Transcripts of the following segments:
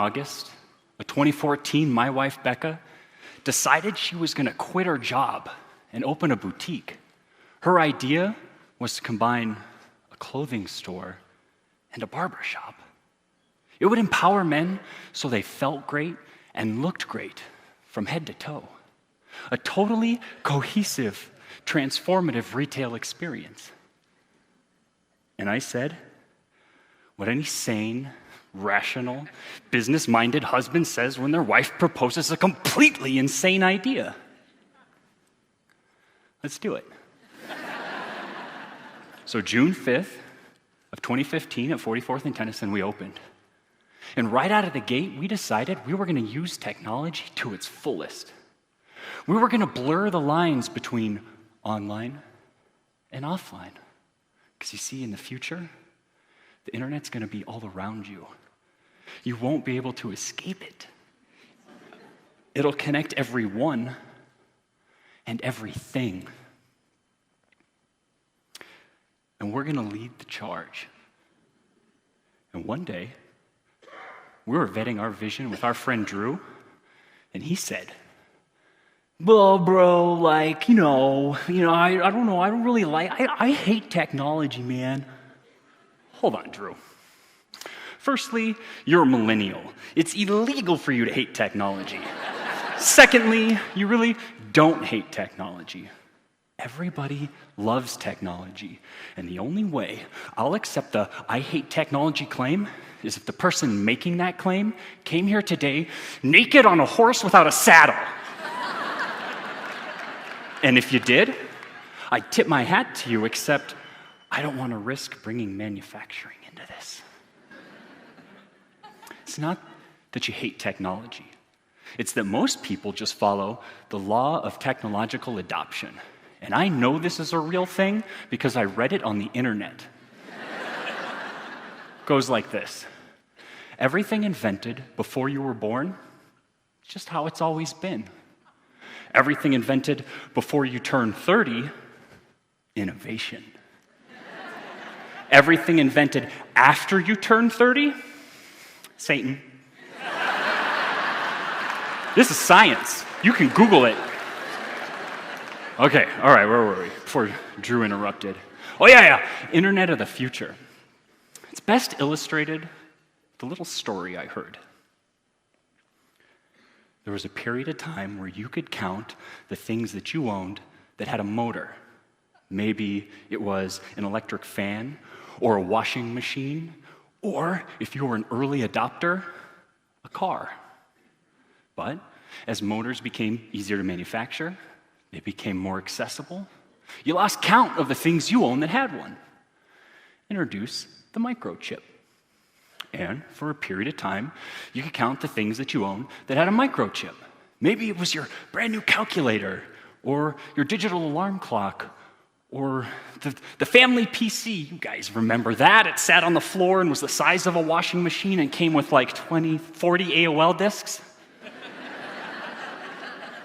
August of 2014, my wife, Becca, decided she was going to quit her job and open a boutique. Her idea was to combine a clothing store and a barbershop. It would empower men so they felt great and looked great from head to toe. A totally cohesive, transformative retail experience. And I said, what any sane, rational, business-minded husband says when their wife proposes a completely insane idea. Let's do it. So June 5th of 2015 at 44th and Tennyson, we opened. And right out of the gate, we decided we were going to use technology to its fullest. We were going to blur the lines between online and offline. Because you see, in the future, the internet's going to be all around you. You won't be able to escape it. It'll connect everyone and everything. And we're going to lead the charge. And one day, we were vetting our vision with our friend Drew, and he said, well, bro, like, I don't know, I don't really like, I hate technology, man. Hold on, Drew. Firstly, you're a millennial. It's illegal for you to hate technology. Secondly, you really don't hate technology. Everybody loves technology, and the only way I'll accept the I hate technology claim is if the person making that claim came here today naked on a horse without a saddle. And if you did, I'd tip my hat to you, except I don't want to risk bringing manufacturing into this. It's not that you hate technology. It's that most people just follow the law of technological adoption. And I know this is a real thing because I read it on the internet. Goes like this. Everything invented before you were born, it's just how it's always been. Everything invented before you turn 30, innovation. Everything invented after you turn 30, Satan. This is science. You can Google it. Okay, all right, where were we? Before Drew interrupted. Oh, yeah, Internet of the future. It's best illustrated with a little story I heard. There was a period of time where you could count the things that you owned that had a motor. Maybe it was an electric fan or a washing machine, or if you were an early adopter, a car. But as motors became easier to manufacture, they became more accessible, you lost count of the things you owned that had one. Introduce the microchip. And for a period of time, you could count the things that you own that had a microchip. Maybe it was your brand new calculator, or your digital alarm clock, or the family PC. You guys remember that? It sat on the floor and was the size of a washing machine and came with like 20, 40 AOL disks.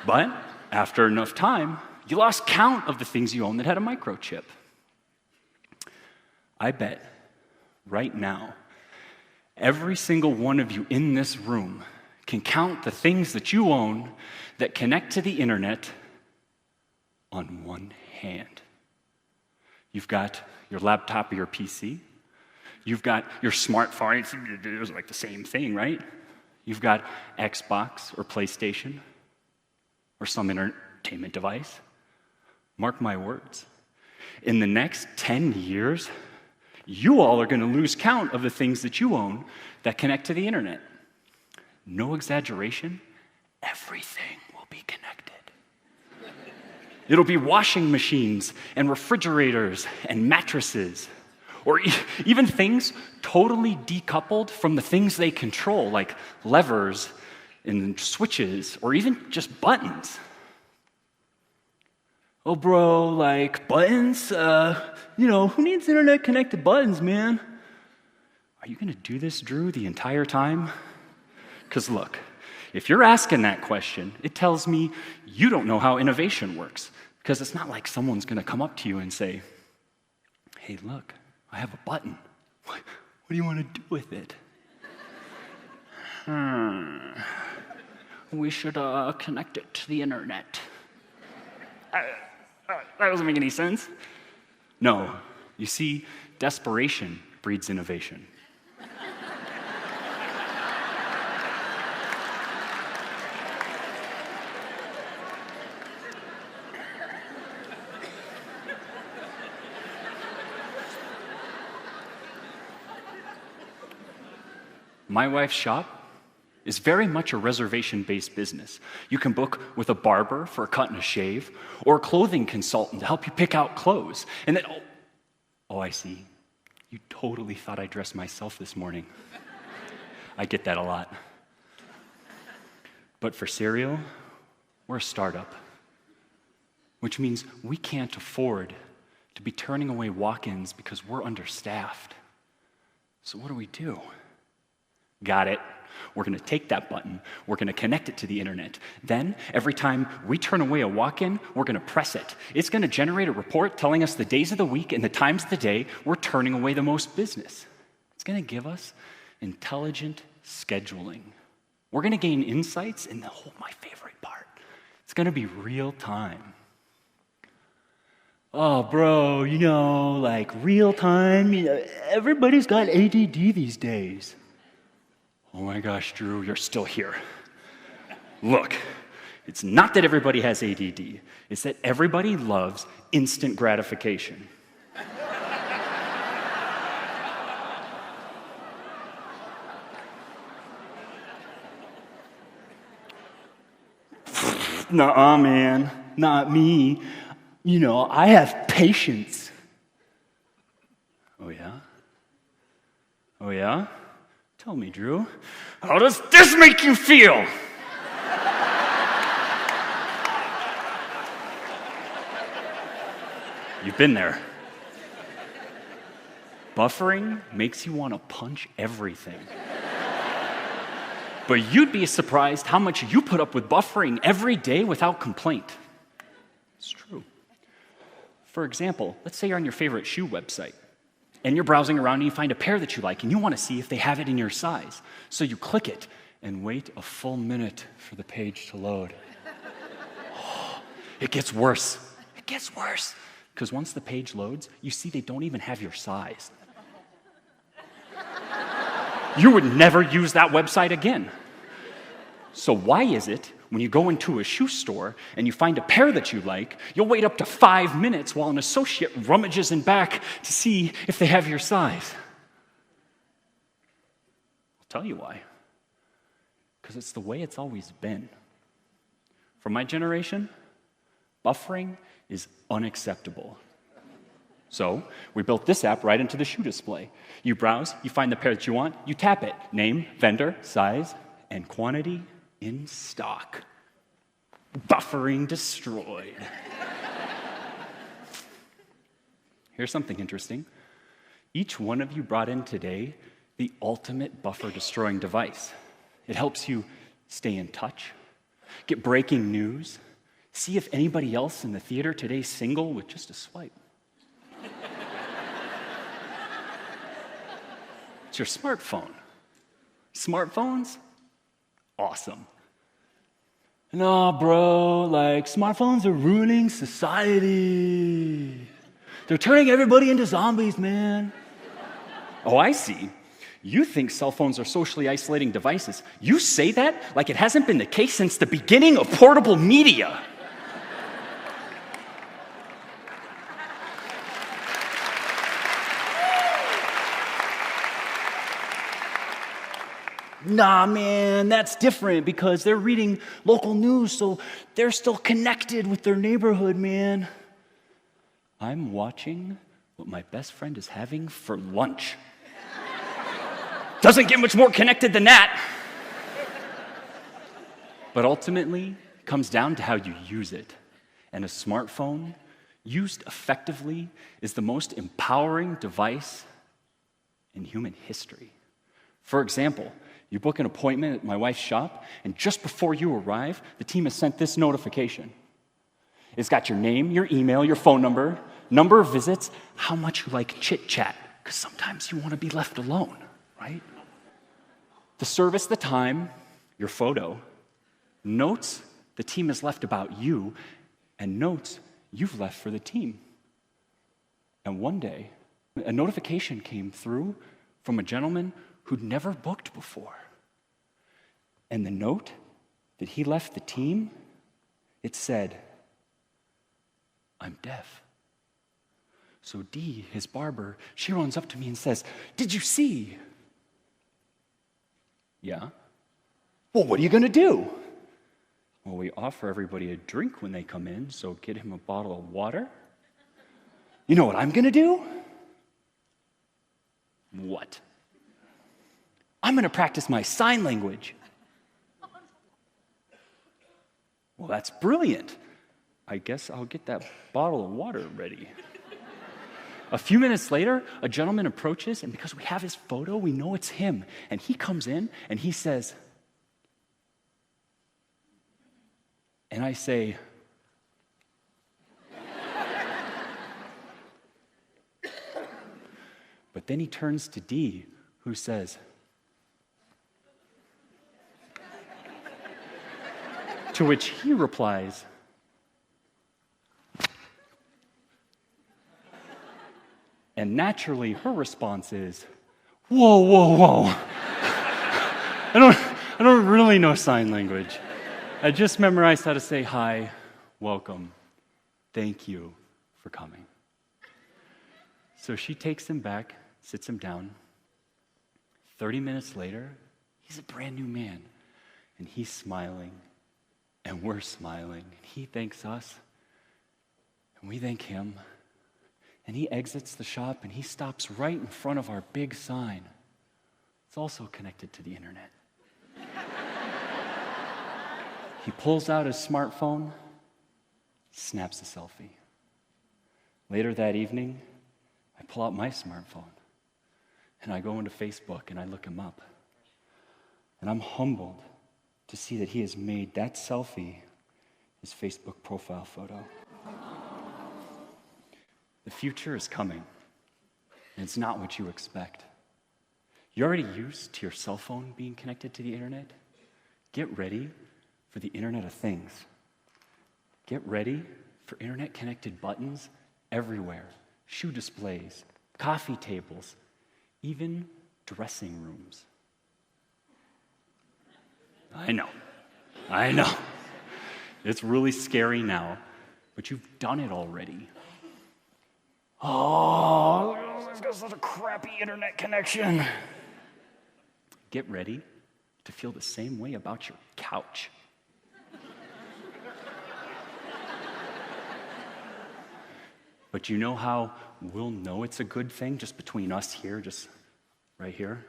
But after enough time, you lost count of the things you owned that had a microchip. I bet right now, every single one of you in this room can count the things that you own that connect to the internet on one hand. You've got your laptop or your PC. You've got your smartphone. It's like the same thing, right? You've got Xbox or PlayStation or some entertainment device. Mark my words. In the next 10 years, you all are going to lose count of the things that you own that connect to the internet. No exaggeration, everything will be connected. It'll be washing machines and refrigerators and mattresses, or even things totally decoupled from the things they control, like levers and switches, or even just buttons. Oh, bro, like buttons? Who needs internet-connected buttons, man? Are you going to do this, Drew, the entire time? Because look, if you're asking that question, it tells me you don't know how innovation works. Because it's not like someone's going to come up to you and say, hey, look, I have a button. What do you want to do with it? We should connect it to the internet. That doesn't make any sense. No, you see, desperation breeds innovation. My wife's shop is very much a reservation-based business. You can book with a barber for a cut and a shave, or a clothing consultant to help you pick out clothes. And then, oh, I see. You totally thought I dressed myself this morning. I get that a lot. But for cereal, we're a startup, which means we can't afford to be turning away walk-ins because we're understaffed. So what do? Got it. We're going to take that button, we're going to connect it to the internet. Then, every time we turn away a walk-in, we're going to press it. It's going to generate a report telling us the days of the week and the times of the day we're turning away the most business. It's going to give us intelligent scheduling. We're going to gain insights, and my favorite part, it's going to be real time. Oh, bro, like real time, everybody's got ADD these days. Oh my gosh, Drew, you're still here. Look, it's not that everybody has ADD, it's that everybody loves instant gratification. Nuh-uh, man, not me. I have patience. Oh yeah? Oh yeah? Tell me, Drew, how does this make you feel? You've been there. Buffering makes you want to punch everything. But you'd be surprised how much you put up with buffering every day without complaint. It's true. For example, let's say you're on your favorite shoe website, and you're browsing around and you find a pair that you like, and you want to see if they have it in your size. So you click it and wait a full minute for the page to load. Oh, it gets worse. It gets worse. Because once the page loads, you see they don't even have your size. You would never use that website again. So why is it when you go into a shoe store and you find a pair that you like, you'll wait up to 5 minutes while an associate rummages in back to see if they have your size? I'll tell you why. Because it's the way it's always been. For my generation, buffering is unacceptable. So we built this app right into the shoe display. You browse, you find the pair that you want, you tap it. Name, vendor, size, and quantity in stock. Buffering destroyed. Here's something interesting. Each one of you brought in today the ultimate buffer-destroying device. It helps you stay in touch, get breaking news, see if anybody else in the theater today's single with just a swipe. It's your smartphone. Smartphones? Awesome. No, bro, smartphones are ruining society. They're turning everybody into zombies, man. Oh, I see. You think cell phones are socially isolating devices. You say that like it hasn't been the case since the beginning of portable media. Nah, man, that's different because they're reading local news, so they're still connected with their neighborhood, man. I'm watching what my best friend is having for lunch. Doesn't get much more connected than that. But ultimately, it comes down to how you use it. And a smartphone, used effectively, is the most empowering device in human history. For example, you book an appointment at my wife's shop, and just before you arrive, the team has sent this notification. It's got your name, your email, your phone number, number of visits, how much you like chit-chat, because sometimes you want to be left alone, right? the service, the time, your photo, notes the team has left about you, and notes you've left for the team. And one day, a notification came through from a gentleman who'd never booked before. And the note that he left the team, it said, "I'm deaf." So Dee, his barber, she runs up to me and says, "Did you see?" "Yeah." "Well, what are you going to do?" "Well, we offer everybody a drink when they come in, so get him a bottle of water." "You know what I'm going to do?" "What?" "I'm going to practice my sign language." "Well, that's brilliant. I guess I'll get that bottle of water ready." A few minutes later, a gentleman approaches, and because we have his photo, we know it's him. And he comes in, and he says, and I say, but then he turns to Dee, who says, to which he replies, and naturally her response is, "Whoa, whoa, whoa." I don't really know sign language. I just memorized how to say hi, welcome, thank you for coming. So she takes him back, sits him down. 30 minutes later, he's a brand new man. And he's smiling, and we're smiling. And he thanks us, and we thank him. And he exits the shop, and he stops right in front of our big sign. It's also connected to the internet. He pulls out his smartphone, snaps a selfie. Later that evening, I pull out my smartphone, and I go into Facebook, and I look him up. And I'm humbled to see that he has made that selfie his Facebook profile photo. The future is coming, and it's not what you expect. You're already used to your cell phone being connected to the internet. Get ready for the Internet of Things. Get ready for internet-connected buttons everywhere, shoe displays, coffee tables, even dressing rooms. I know. It's really scary now, but you've done it already. Oh, I've got such a crappy internet connection. Get ready to feel the same way about your couch. But you know how we'll know it's a good thing just between us here, just right here?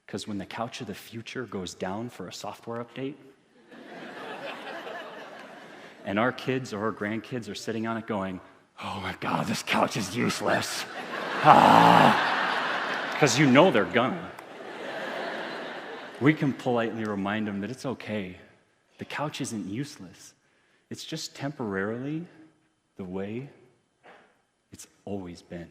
Because when the couch of the future goes down for a software update, and our kids or our grandkids are sitting on it going, "Oh my God, this couch is useless." Because you know they're gonna. We can politely remind them that it's okay. The couch isn't useless. It's just temporarily the way it's always been.